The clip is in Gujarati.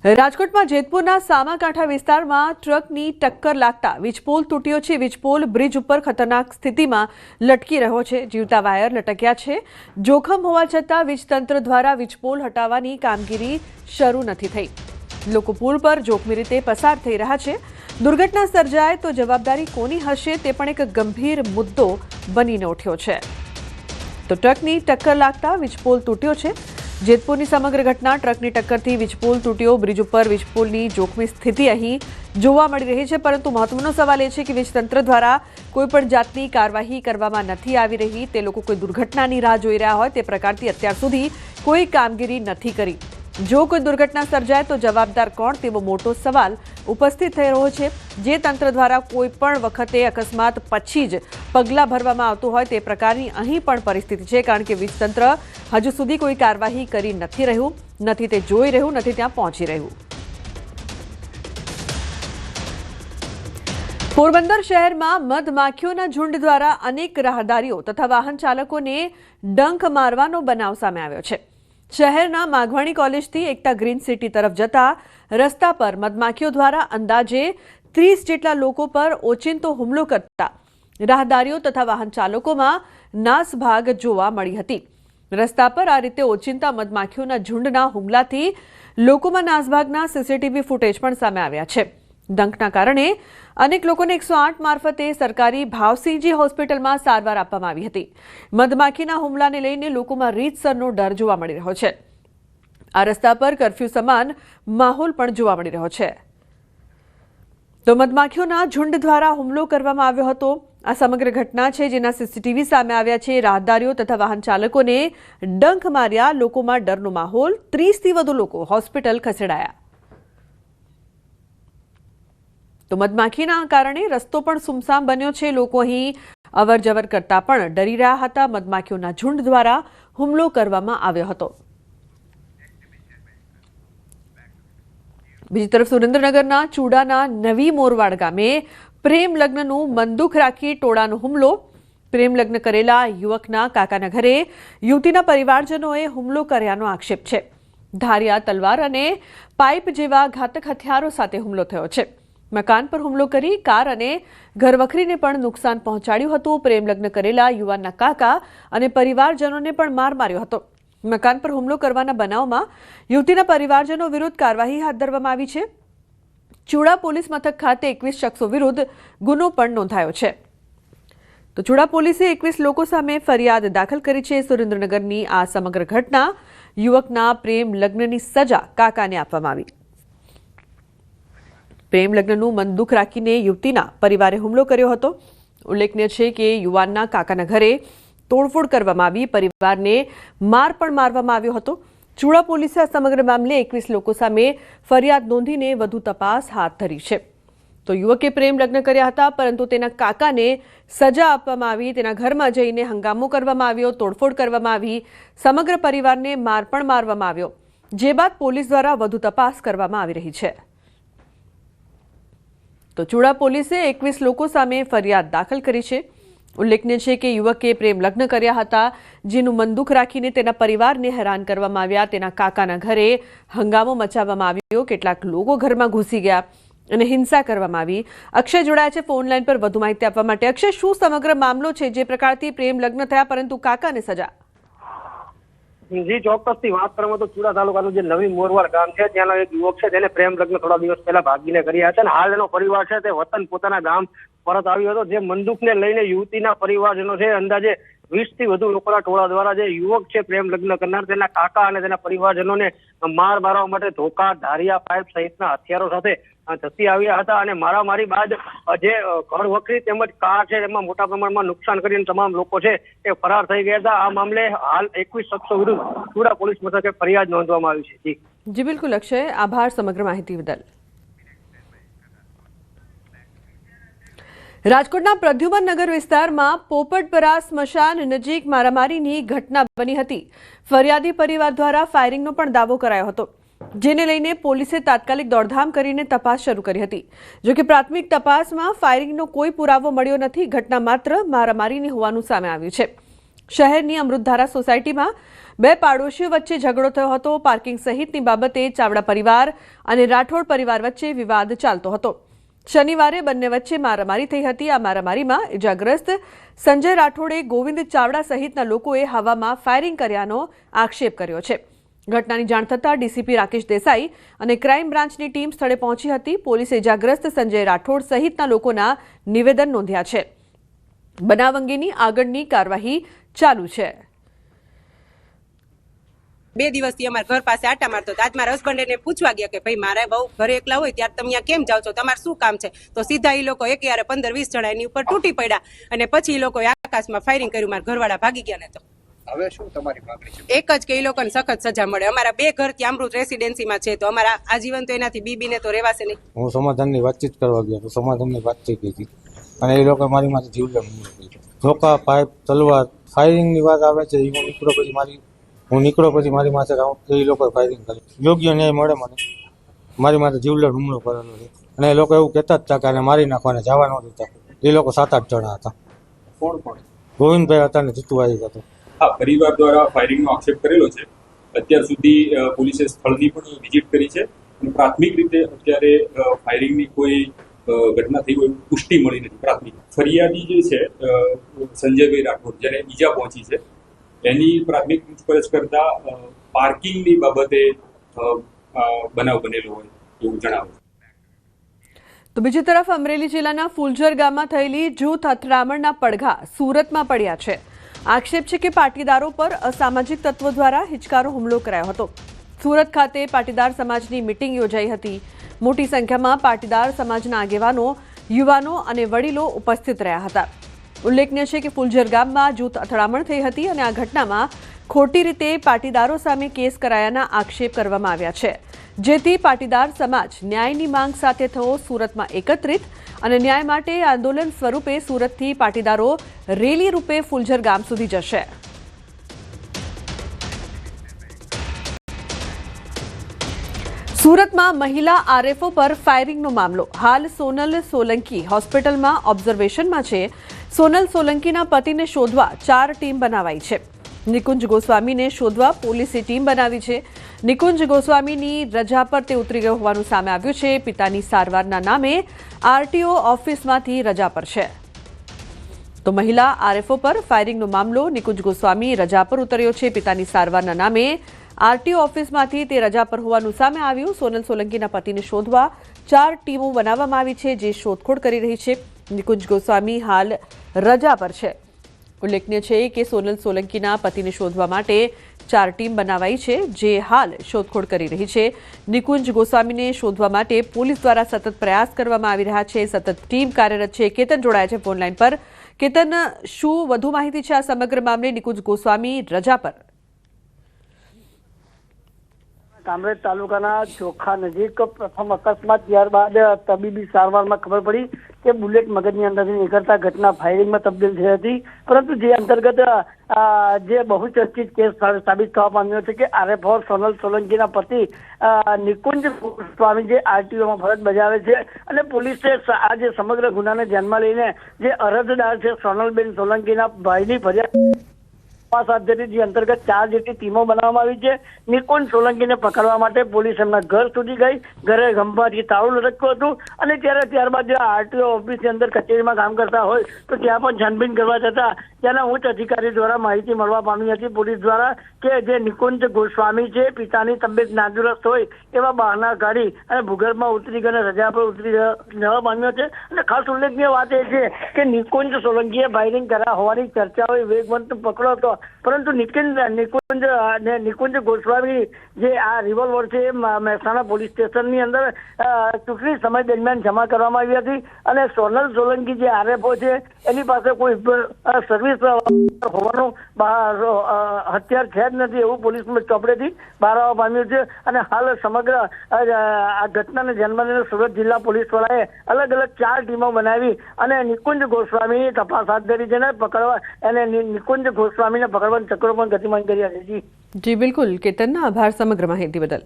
રાજકોટમાં જેતપુરના સામાકાંઠા વિસ્તારમાં ટ્રકની ટક્કર લાગતા વીજપોલ તૂટ્યો છે। વીજપોલ બ્રિજ ઉપર ખતરનાક સ્થિતિમાં લટકી રહ્યો છે। જીવતા વાયર લટક્યા છે। જોખમ હોવા છતાં વીજતંત્ર દ્વારા વીજપોલ હટાવવાની કામગીરી શરૂ નથી થઈ। લોકો પુલ પર જોખમી રીતે પસાર થઈ રહ્યા છે। દુર્ઘટના સર્જાય તો જવાબદારી કોની હશે તે પણ એક ગંભીર મુદ્દો બનીને ઉઠ્યો છે। તો ટ્રકની ટક્કર લાગતા વીજપોલ તૂટ્યો છે। જેતપુરની સમગ્ર ઘટના ટ્રકની ટક્કરથી વીજપોલ તૂટ્યો। બ્રિજ ઉપર વીજપોલની જોખમી સ્થિતિ અહીં જોવા મળી રહી છે, પરંતુ મહત્વનો સવાલ એ છે કે વીજતંત્ર દ્વારા કોઈપણ જાતની કાર્યવાહી કરવામાં નથી આવી રહી। તે લોકો કોઈ દુર્ઘટનાની રાહ જોઈ રહ્યા હોય તે પ્રકારથી અત્યાર સુધી કોઈ કામગીરી નથી કરી। જો કોઈ દુર્ઘટના સર્જાય તો જવાબદાર કોણ તેવો મોટો સવાલ ઉપસ્થિત થઈ રહ્યો છે। જે તંત્ર દ્વારા કોઈ પણ વખતે અકસ્માત પછી જ પગલાં ભરવામાં આવતું હોય તે પ્રકારની અહીં પણ પરિસ્થિતિ છે, કારણ કે વીજતંત્ર હજુ સુધી કોઈ કાર્યવાહી કરી નથી રહ્યું, નથી તે જોઈ રહ્યું, નથી ત્યાં પહોંચી રહ્યું। પોરબંદર શહેરમાં મધમાખીઓના ઝુંડ દ્વારા અનેક રાહદારીઓ તથા વાહન ચાલકોને ડંખ મારવાનો બનાવ સામે આવ્યો છે। શહેરના માઘવાણી કોલેજથી એકતા ગ્રીન સિટી તરફ જતા રસ્તા પર મધમાખીઓ દ્વારા અંદાજે 30 જેટલા લોકો પર ઓચિંતો હુમલો કરતા રાહદારીઓ તથા વાહન ચાલકોમાં નાસભાગ જોવા મળી હતી। રસ્તા પર આ રીતે ઓચિંતા મધમાખીઓના ઝુંડના હુમલાથી લોકોમાં નાસભાગના સીસીટીવી ફૂટેજ પણ સામે આવ્યા છે। ડંખના કારણે અનેક લોકોને 108 મારફતે સરકારી ભાવસિંહજી હોસ્પિટલમાં સારવાર આપવામાં આવી હતી। મધમાખીના હુમલાને લઈને લોકોમાં રીતસરનો ડર જોવા મળી રહ્યો છે। આ રસ્તા પર કર્ફ્યુ સમાન માહોલ પણ જોવા મળી રહ્યો છે। તો મધમાખીઓના ઝુંડ દ્વારા હુમલો કરવામાં આવ્યો હતો। આ સમગ્ર ઘટના છે જેના સીસીટીવી સામે આવ્યા છે। રાહદારીઓ તથા વાહન ચાલકોને ડંખ માર્યા, લોકોમાં ડરનો માહોલ, 30થી વધુ લોકો હોસ્પિટલ ખસેડાયા। તો મધમાખીના કારણે રસ્તો પણ સુમસામ બન્યો છે। લોકો અહીં અવર જવર કરતા પણ ડરી રહ્યા હતા। મધમાખીઓના ઝુંડ દ્વારા હુમલો કરવામાં આવ્યો હતો। બીજી તરફ સુરેન્દ્રનગરના ચૂડાના નવી મોરવાડ ગામે પ્રેમ લગ્નનું મનદુખ રાખી ટોળાનો હુમલો। પ્રેમ લગ્ન કરેલા યુવકના કાકાના ઘરે યુવતીના પરિવારજનોએ હુમલો કર્યાનો આક્ષેપ છે। ધારિયા, તલવાર અને પાઇપ જેવા ઘાતક હથિયારો સાથે હુમલો થયો છે। મકાન પર હુમલો કરી કાર અને ઘરવખરીને પણ નુકસાન પહોંચાડ્યું હતું। પ્રેમ લગ્ન કરેલા યુવાનના કાકા અને પરિવારજનોને પણ માર માર્યો હતો। મકાન પર હુમલો કરવાના બનાવમાં યુવતીના પરિવારજનો વિરુદ્ધ કાર્યવાહી હાથ ધરવામાં આવી છે। ચૂડા પોલીસ મથક ખાતે 21 શખ્સો વિરુદ્ધ ગુનો પણ નોંધાયો છે। તો ચૂડા પોલીસે 21 લોકો સામે ફરિયાદ દાખલ કરી છે। સુરેન્દ્રનગરની આ સમગ્ર ઘટના યુવકના પ્રેમ લગ્નની સજા કાકાને આપવામાં આવી। પ્રેમ લગ્નનું મનદુખ રાખીને યુવતીના પરિવારે હુમલો કર્યો હતો। ઉલ્લેખનીય છે કે યુવાનના કાકાના ઘરે તોડફોડ કરવામાં આવી, પરિવારને માર પણ મારવામાં આવ્યો હતો। ચૂડા પોલીસે આ સમગ્ર મામલે 21 લોકો સામે ફરિયાદ નોંધીને વધુ તપાસ હાથ ધરી છે। તો યુવકે પ્રેમ લગ્ન કર્યા હતા, પરંતુ તેના કાકાને સજા આપવામાં આવી। તેના ઘરમાં જઈને હંગામો કરવામાં આવ્યો, તોડફોડ કરવામાં આવી, સમગ્ર પરિવારને માર પણ મારવામાં આવ્યો, જે બાદ પોલીસ દ્વારા વધુ તપાસ કરવામાં આવી રહી છે। તો ચૂડા પોલીસે 21 લોકો સામે ફરિયાદ દાખલ કરી છે। ઉલ્લેખનીય છે કે યુવકે પ્રેમ લગ્ન કર્યા હતા, જેનું મનદુખ રાખીને તેના પરિવારને હેરાન કરવામાં આવ્યા। તેના કાકાના ઘરે હંગામો મચાવવામાં આવ્યો, કેટલાક લોકો ઘરમાં ઘૂસી ગયા અને હિંસા કરવામાં આવી। અક્ષય જોડાયા છે ફોન લાઈન પર વધુ માહિતી આપવા માટે। અક્ષય, શું સમગ્ર મામલો છે જે પ્રકારથી પ્રેમ લગ્ન થયા પરંતુ કાકાને સજા? જી, ચોક્કસથી વાત કરવામાં તો ચૂડા તાલુકાનું જે નવી મોરવાડ ગામ છે ત્યાંનો એક યુવક છે જેને પ્રેમ લગ્ન થોડા દિવસ પહેલા ભાગીને કર્યા હતા અને હાલ એનો પરિવાર છે તે વતન પોતાના ગામ પરત આવ્યો હતો। જે મંદુકને લઈને યુવતીના પરિવારજનો છે અંદાજે 20થી વધુ લોકોના ટોળા દ્વારા જે યુવક છે પ્રેમ લગ્ન કરનાર તેના કાકા અને તેના પરિવારજનોને માર મારવા માટે ધોકા, ધારિયા, પાઇપ સહિતના હથિયારો સાથે ધસી આવ્યા હતા અને મારામારી બાદ જે ઘર વખરી તેમજ કાર છે એમાં મોટા પ્રમાણમાં નુકસાન કરીને તમામ લોકો છે એ ફરાર થઈ ગયા હતા। આ મામલે હાલ 21 શખ્સો વિરુદ્ધ ચૂડા પોલીસ મથકે ફરિયાદ નોંધવામાં આવી છે। જી બિલકુલ અક્ષય, આભાર સમગ્ર માહિતી બદલ। રાજકોટના પ્રદ્યુમન નગર વિસ્તારમાં પોપટપરા સ્મશાન નજીક મારામારીની ઘટના બની હતી। ફરિયાદી પરિવાર દ્વારા ફાયરિંગનો પણ દાવો કરાયો હતો, જેને લઈને પોલીસે તાત્કાલિક દોડધામ કરીને તપાસ શરૂ કરી હતી। જો કે પ્રાથમિક તપાસમાં ફાયરિંગનો કોઈ પુરાવો મળ્યો નથી। ઘટના માત્ર મારામારીની હોવાનું સામે આવ્યું છે। શહેરની અમૃતધારા સોસાયટીમાં બે પાડોશીઓ વચ્ચે ઝઘડો થયો હતો. પાર્કિંગ સહિતની બાબતે ચાવડા પરિવાર અને રાઠોડ પરિવાર વચ્ચે વિવાદ ચાલતો હતો. શનિવારે બંને વચ્ચે મારામારી થઈ હતી. આ મારામારીમાં ઇજાગ્રસ્ત સંજય રાઠોડે ગોવિંદ ચાવડા સહિતના લોકોએ હવામાં ફાયરિંગ કર્યાનો આક્ષેપ કર્યો છે. ઘટનાની જાણ થતાં ડીસીપી રાકેશ દેસાઈ અને ક્રાઇમ બ્રાન્ચની ટીમ સ્થળે પહોંચી હતી. પોલીસે ઇજાગ્રસ્ત સંજય રાઠોડ સહિતના લોકોના નિવેદન નોંધ્યા છે. બનાવ અંગેની આગળની કાર્યવાહી ચાલુ છે. 2 દિવસથી અમારા ઘર પાસે આટા મારતો હતો. આજ મારા હસબન્ડ એને પૂછવા ગયા કે ભાઈ મારા બહુ ઘરે એકલા હોય ત્યારે તમે અહીંયા કેમ જાઓ છો, તમારે શું કામ છે? તો સીધા એ લોકો એક યારે 15-20 જણા એની ઉપર તૂટી પડ્યા અને પછી એ લોકોએ આકાશમાં ફાયરિંગ કર્યું. મારા ઘરવાળા ભાગી ગયા ને તો હવે શું તમારી માંગણી છે? એક જ કે એ લોકોને સખત સજા મળે. અમારા 2 ઘર ત્યાં અમૃત રેસિડેન્સીમાં છે તો અમારા આજીવન તો એનાથી બીબીને તો રહેવાશે નહીં. હું સમાધાનની વાતચીત કરવા ગયો તો સમાધાનની વાતચીત હતી અને એ લોકો મારી માટે જીવલેણ હુમલો કર્યો. ધોકા, પાઇપ, તલવાર, ફાયરિંગની વાત આવે છે. હું નીકળો પછી મારી માથે એ લોકોએ ફાયરિંગ કરી. યોગ્ય ન્યાય મળે મને. મારી માથે જીવલેણ હુમલો કરેલો છે અને એ લોકો એવું કહેતા જ હતા કે મારી નાખવાને જવા ન દેતા. એ લોકો 7-8 જણા હતા. કોણ કોણ? ગોવિંદભાઈ હતા ને જીતુભાઈ હતો. હા, પરિવાર દ્વારા ફાયરિંગનો આક્ષેપ કરેલો છે. અત્યાર સુધી પોલીસે સ્થળની પણ વિઝિટ કરી છે અને પ્રાથમિક રીતે અત્યારે ફાયરિંગની કોઈ ઘટના થઈ હોય પુષ્ટિ મળી નથી. પ્રાથમિક ફરિયાદી જે છે સંજયભાઈ રાઠોડ, જેને ઈજા પહોંચી છે, એની પ્રાથમિક પૂછપરછ કરતા પાર્કિંગની બાબતે બનાવ બનેલો હોય એવું જણાવે છે. તો બીજી તરફ અમરેલી જિલ્લાના ફુલઝર ગામમાં થયેલી જૂથ અથડામણના પડઘા સુરતમાં પડ્યા છે. આક્ષેપ છે કે પાટીદારો પર અસામાજિક તત્વો દ્વારા હિચકારો હુમલો કરાયો હતો. સુરત ખાતે પાટીદાર સમાજની મીટિંગ યોજાઈ હતી. મોટી સંખ્યામાં પાટીદાર સમાજના આગેવાનો, યુવાનો અને વડીલો ઉપસ્થિત રહ્યા હતા. ઉલ્લેખનીય છે કે ફુલઝર ગામમાં જૂથ અથડામણ થઈ હતી અને આ ઘટનામાં ખોટી રીતે પાટીદારો સામે કેસ કરાયાના આક્ષેપ કરવામાં આવ્યા છે. જેથી પાટીદાર સમાજ ન્યાયની માંગ સાથે થયો સુરતમાં એકત્રિત અને ન્યાય માટે આંદોલન સ્વરૂપે સુરતથી પાટીદારો રેલી રૂપે ફુલઝર ગામ સુધી જશે. સુરતમાં મહિલા આરએફઓ પર ફાયરિંગનો મામલો. હાલ સોનલ સોલંકી હોસ્પિટલમાં ઓબ્ઝર્વેશનમાં છે. સોનલ સોલંકીના પતિને શોધવા 4 ટીમ બનાવાઈ છે. નિકુંજ ગોસ્વામીને શોધવા પોલીસે ટીમ બનાવી છે. નિકુંજ ગોસ્વામીની રજા પર તે ઉતરી ગયો હોવાનું સામે આવ્યું છે. પિતાની સારવારના નામે આરટીઓ ઓફિસમાંથી રજા પર છે. તો મહિલા આરએફઓ પર ફાયરિંગનો મામલો. નિકુંજ ગોસ્વામી રજા પર ઉતર્યો છે. પિતાની સારવારના નામે આરટીઓ ઓફિસમાંથી તે રજા પર હોવાનું સામે આવ્યું. સોનલ સોલંકીના પતિને શોધવા 4 ટીમો બનાવવામાં આવી છે જે શોધખોળ કરી રહી છે. નિકુંજ ગોસ્વામી હાલ રજા પર છે. ઉલ્લેખનીય છે કે સોનલ સોલંકીના પતિને શોધવા માટે 4 ટીમ બનાવાઈ છે જે હાલ શોધખોળ કરી રહી છે. નિકુંજ ગોસ્વામીને શોધવા માટે પોલીસ દ્વારા સતત પ્રયાસ કરવામાં આવી રહ્યા છે. સતત ટીમ કાર્યરત છે. કેતન જોડાયા છે ફોનલાઈન પર. કેતન, શું વધુ માહિતી છે આ સમગ્ર મામલે? નિકુંજ ગોસ્વામી રજા પર. કામરેજ તાલુકાના ચોખા નજીક પ્રથમ અકસ્માત, ત્યારબાદ તબીબી સારવારમાં ખબર પડી કે બુલેટ મગજની અંદર નીકળતા ઘટના ફાયરિંગમાં તબદીલ થઈ હતી. પરંતુ જે અંતર્ગત જે બહુચર્ચિત કેસ સાબિત થવા પામ્યો છે કે આરએફઓ સોનલ સોલંકીના પતિ નિકુંજ સ્વામી જે આરટીઓમાં ફરજ બજાવે છે અને પોલીસે આ જે સમગ્ર ગુનાને ધ્યાનમાં લઈને જે અરજદાર છે સોનલબેન સોલંકીના ભાઈની ફરિયાદ જે અંતર્ગત 4 જેટલી ટીમો બનાવવામાં આવી છે. નિકુંજ સોલંકીને પકડવા માટે પોલીસ એમના ઘર સુધી ગઈ. ઘરે ગંભાથી તાળું લટક્યું હતું અને ત્યારબાદ જે આરટીઓ ઓફિસની અંદર કચેરીમાં કામ કરતા હોય તો ત્યાં પણ છાનબીન કરવા જતા ત્યાંના ઉચ્ચ અધિકારી દ્વારા માહિતી મળવા પામી હતી પોલીસ દ્વારા કે જે નિકુંજ ગોસ્વામી છે પિતાની તબિયત નાદુરસ્ત હોય એવા બહાના કાઢી અને ભૂગર્ભમાં ઉતરી ગઈને રજા પર ઉતરી જવા પામ્યો છે. અને ખાસ ઉલ્લેખનીય વાત એ છે કે નિકુંજ સોલંકીએ ફાયરિંગ કર્યા હોવાની ચર્ચાઓ વેગવંત પકડો હતો. પરંતુ નિકુંજ ગોસ્વામી જે આ રિવોલ્વર છે એ મહેસાણા પોલીસ સ્ટેશનની અંદર ચૂંટણી સમય દરમિયાન જમા કરવામાં આવી હતી અને સોનલ સોલંકી જે આરએફઓ છે એની પાસે કોઈ સર્વિસ હોવાનું હથિયાર છે જ નથી એવું પોલીસ ચોપડેથી બહાર આવવા પામ્યું છે. અને હાલ સમગ્ર આ ઘટનાને ધ્યાનમાં લઈને સુરત જિલ્લા પોલીસ વડાએ અલગ અલગ 4 ટીમો બનાવી અને નિકુંજ ગોસ્વામીની તપાસ હાથ ધરી છે ને પકડવા અને નિકુંજ ગોસ્વામીને પકડવાના ચક્રો પણ ગતિમાન કર્યા છે. જી બિલકુલ કેતનના આભાર સમગ્ર માહિતી બદલ.